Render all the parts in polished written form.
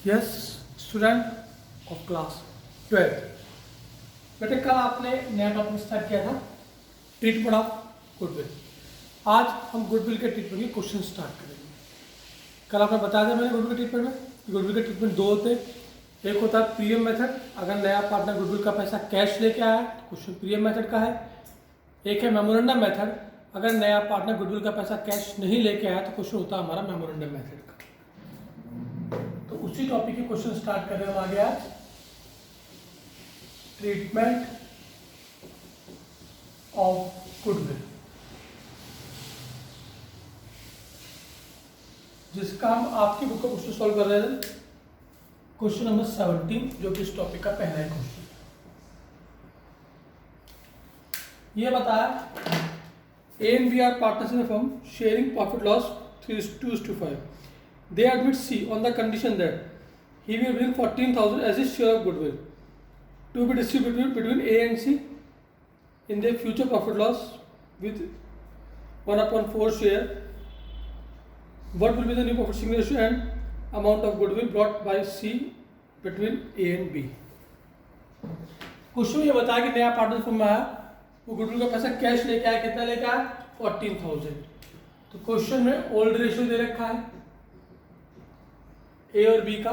Yes student of class 12। बेटे कल आपने नया टॉपिक स्टार्ट किया था ट्रीटमेंट ऑफ गुडविल। आज हम गुडविल के ट्रीटमेंट के क्वेश्चन स्टार्ट करेंगे। कल आपने बताया था मैंने गुडविल के ट्रीटमेंट में गुडविल के ट्रीटमेंट दो होते हैं। एक होता है प्रीमियम मेथड, अगर नया पार्टनर गुडविल का पैसा कैश लेके आया तो क्वेश्चन प्रीमियम मेथड का है। एक है मेमोरेंडम मेथड, अगर नया पार्टनर गुडविल का पैसा कैश नहीं लेके आया तो क्वेश्चन होता है हमारा मेमोरेंडम मेथड का। तो उसी टॉपिक के क्वेश्चन स्टार्ट कर रहे हैं हम आगे आज। ट्रीटमेंट ऑफ गुडविल, जिसका हम आपकी बुक का क्वेश्चन सॉल्व कर रहे हैं। क्वेश्चन नंबर 17 जो कि इस टॉपिक का पहला ही क्वेश्चन। ये बताया A and B are partners in the firm sharing profit loss 2:5. They admit C on the condition that he will bring 14,000 as his share of goodwill to be distributed between A and C in their future profit loss with 1/4 share. What will be the new profit sharing ratio and amount of goodwill brought by C between A and B? Question ये बताया कि नया partner firm में आया, वो goodwill का पैसा cash लेके आया। कितना लेके आया? 14,000। तो क्वेश्चन में ओल्ड रेशियो दे रखा है ए और बी का।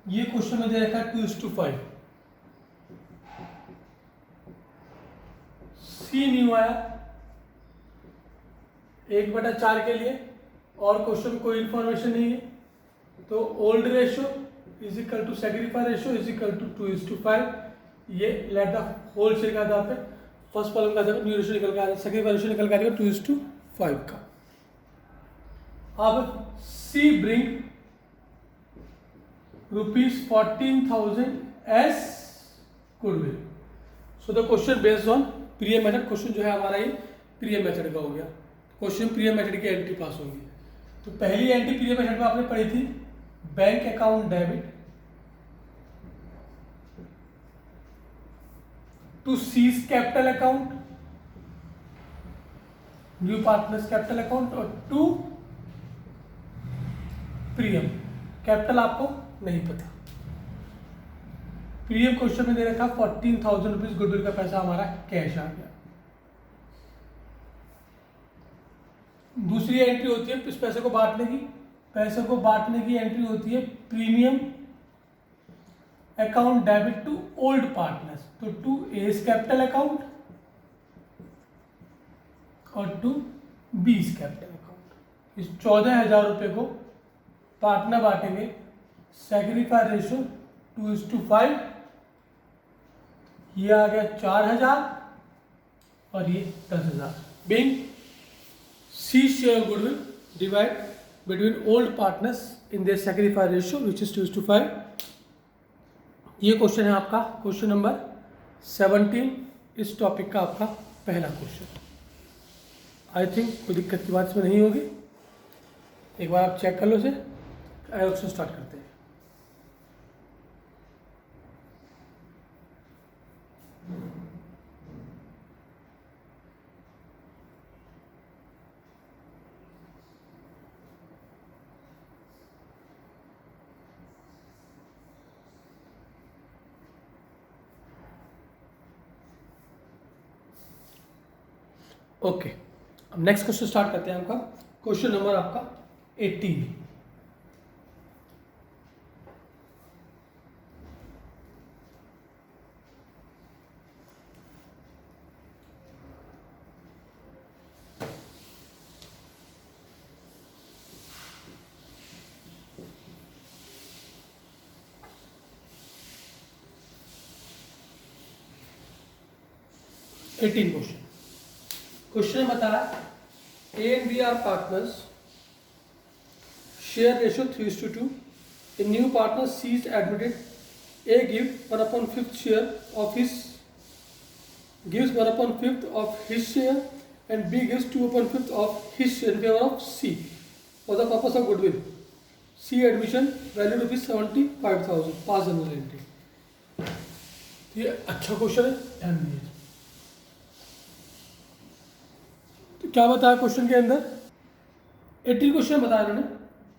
ये क्वेश्चन में दे रखा है 2:5। सी न्यू आया 1/4 के लिए और क्वेश्चन में कोई इंफॉर्मेशन नहीं है। तो old ratio is equal to sacrifice ratio is equal to 2:5। ये लेट द होल शेयर का आधार पे फर्स्ट कॉलम का न्यू रेशियो निकल के आ जाएगा, सैक्रिफाइस रेशियो निकल के आ जाएगा 2:5 का। अब C bring ₹14,000 as goodwill. So the question based on premium method. Question जो है हमारा ये प्रीमियम मेथड का हो गया। क्वेश्चन प्रीमियम मेथड की एंट्री पास होंगी। तो पहली एंट्री प्रीमियम मेथड में आपने पढ़ी थी bank account debit to C's capital account, new partners capital account, और टू प्रीमियम कैपिटल आपको नहीं पता। प्रीमियम क्वेश्चन में दे रखा 14,000 रुपीज गुडविल का पैसा हमारा कैश आ गया। दूसरी एंट्री होती है इस पैसे को बांटने की। पैसे को बांटने की एंट्री होती है premium account debit to old partners. तो टू एस कैपिटल अकाउंट और टू बीस कैपिटल अकाउंट। इस 14,000 रुपए को पार्टनर बांटेंगे। Sacrifice ratio 2:5। ये आ गया 4,000 और ये 10,000। Being C share goodwill divide between old partners in their sacrifice ratio which is 2:5। ये क्वेश्चन है आपका क्वेश्चन नंबर 17 इस टॉपिक का आपका पहला क्वेश्चन। आई थिंक कोई दिक्कत की बात इसमें नहीं होगी। एक बार आप चेक कर लो इसे। क्वेश्चन स्टार्ट करते हैं। ओके, अब नेक्स्ट क्वेश्चन स्टार्ट करते हैं। आपका क्वेश्चन नंबर आपका 18। क्वेश्चन बताया A and B are partners, share ratio 3:2. A new partner C is admitted. A gives 1/5 share of his share and B gives 2/5 of his share in favor of C for the purpose of goodwill. C admission value ₹75,000. Pass general entry. ये अच्छा question है, ध्यान दीजिए। क्या बताया question के अंदर? 18 question बताया उन्होंने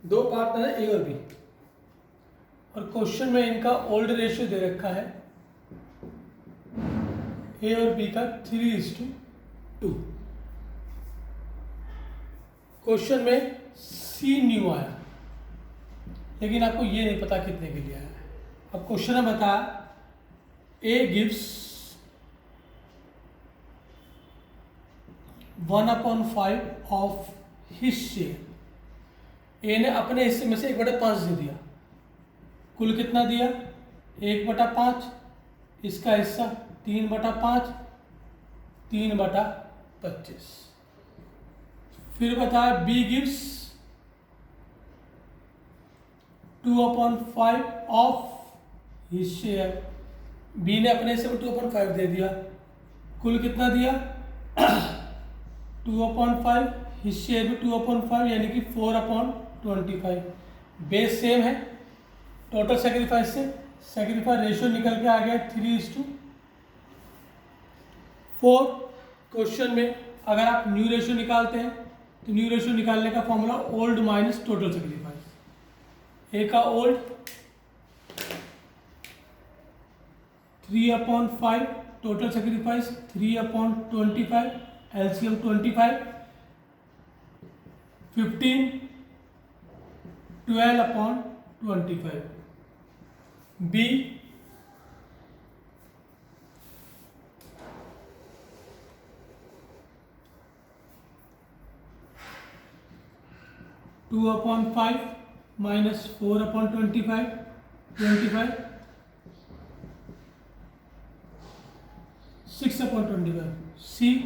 दो पार्टनर है ए और बी, और क्वेश्चन में इनका ओल्ड रेशियो दे रखा है ए और बी का 3:2। क्वेश्चन में सी न्यू आया, लेकिन आपको ये नहीं पता कितने के लिए आया है। अब क्वेश्चन में बताया A gives 1/5 of his share. A ने अपने हिस्से में से 1/5 दे दिया। कुल कितना दिया? 1/5। इसका हिस्सा 3/5, 3/25। फिर बताया B gives 2/5 of his share. B ने अपने हिस्से में 2/5 दे दिया। कुल कितना दिया? 2/5, हिज शेयर भी 2/5, यानी कि 4/25। बेस सेम है। टोटल सेक्रीफाइस से सेक्रीफाइस रेशियो निकल के आ गया 3:4। क्वेश्चन में अगर आप न्यू रेशियो निकालते हैं तो न्यू रेशियो निकालने का formula old minus total sacrifice. A का old 3/5, total sacrifice 3/25, LCM 25, 15, 12/25। B 2/5 minus 4/25, 25, 6/25।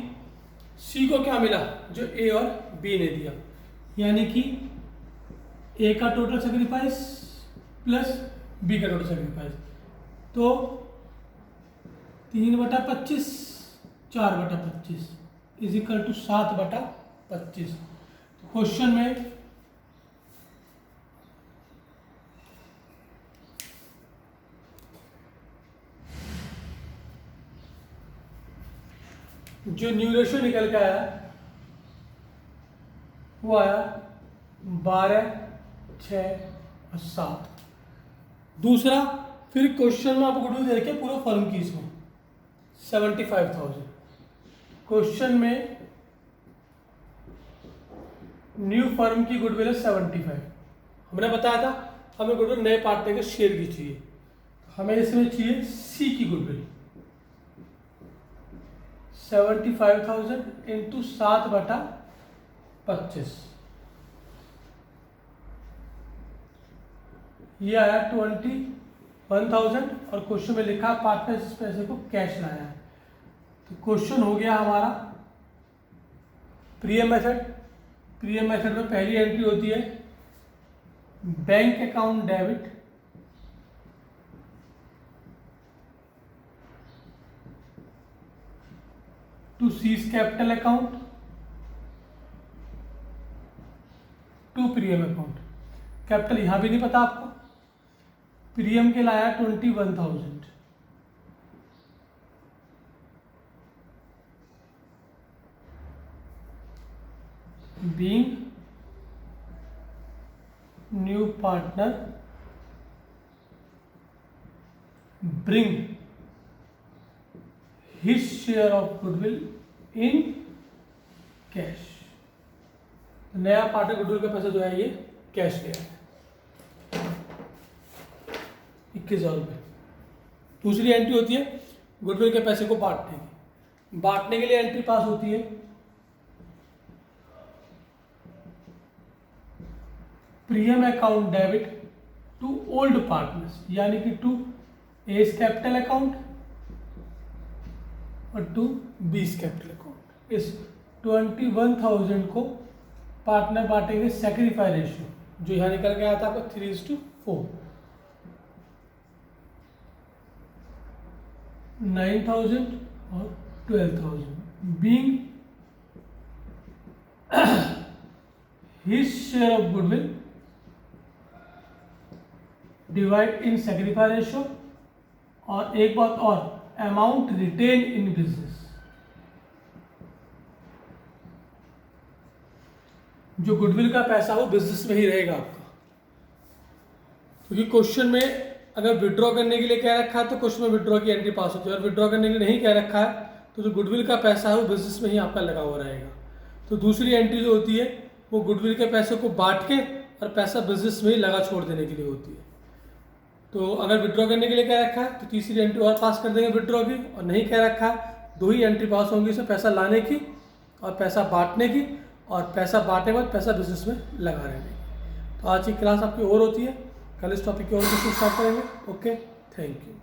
C को क्या मिला? जो ए और बी ने दिया, यानी कि ए का टोटल सेक्रीफाइस प्लस बी का टोटल सेक्रीफाइस, तो 3/25, 4/25 इज इक्वल टू 7/25। क्वेश्चन में जो न्यू रेशियो निकल के आया वो आया 12, 6 और 7। दूसरा, फिर क्वेश्चन में आपको गुडविल दे रखी है पूरा फर्म की, इसमें 75,000। क्वेश्चन में न्यू फर्म की गुडविल है 75। हमने बताया था हमें गुडविल नए पार्टनर के शेयर की चाहिए, हमें इसमें चाहिए सी की गुडविल 75,000 इंटू 7/25। ये आया 21,000, और क्वेश्चन में लिखा पार्टनर इस पैसे को कैश लाया है। तो क्वेश्चन हो गया हमारा प्रिय मेथड। प्रिय मेथड में पहली एंट्री होती है bank account debit to C's capital account to premium account. Capital यहां भी नहीं पता आपको। प्रीमियम के लाया 21,000, being new partner bring his share of goodwill in cash। नया पार्टनर गुडविल का पैसा जो है ये कैश लिया है 21,000 रुपये। दूसरी एंट्री होती है गुडविल के पैसे को बांटने की। बांटने के लिए एंट्री पास होती है premium account debit to old partners, यानी कि टू एस कैपिटल अकाउंट और टू बीस कैपिटल अकाउंट। इस 21,000 को पार्टनर बांटेंगे सेक्रीफाइस रेशियो, जो यहाँ निकल के आया था आपको 3:4। 9,000 और 12,000 being his share of goodwill divide in sacrifice ratio, और एक बात और, अमाउंट रिटेन इन बिजनेस। जो गुडविल का पैसा हो बिजनेस में ही रहेगा आपका। क्योंकि क्वेश्चन में अगर विड्रॉ करने के लिए कह रखा है तो क्वेश्चन में विड्रॉ की एंट्री पास होती है, और विड्रॉ करने के लिए नहीं कह रखा है तो जो गुडविल का पैसा है वो बिजनेस में ही आपका लगा हुआ रहेगा। तो दूसरी एंट्री जो होती है वो गुडविल के पैसे को बांट के और पैसा बिजनेस में ही लगा छोड़ देने के लिए होती है। तो अगर विड्रॉ करने के लिए कह रखा है तो तीसरी एंट्री और पास कर देंगे विड्रॉ की, और नहीं कह रखा है दो ही एंट्री पास होंगी, इसमें पैसा लाने की और पैसा बांटने की, और पैसा बांटने के बाद पैसा बिजनेस में लगा रहने की। तो आज की क्लास आपकी और होती है, कल इस टॉपिक की और क्वेश्चन स्टार्ट करेंगे। Okay, thank you.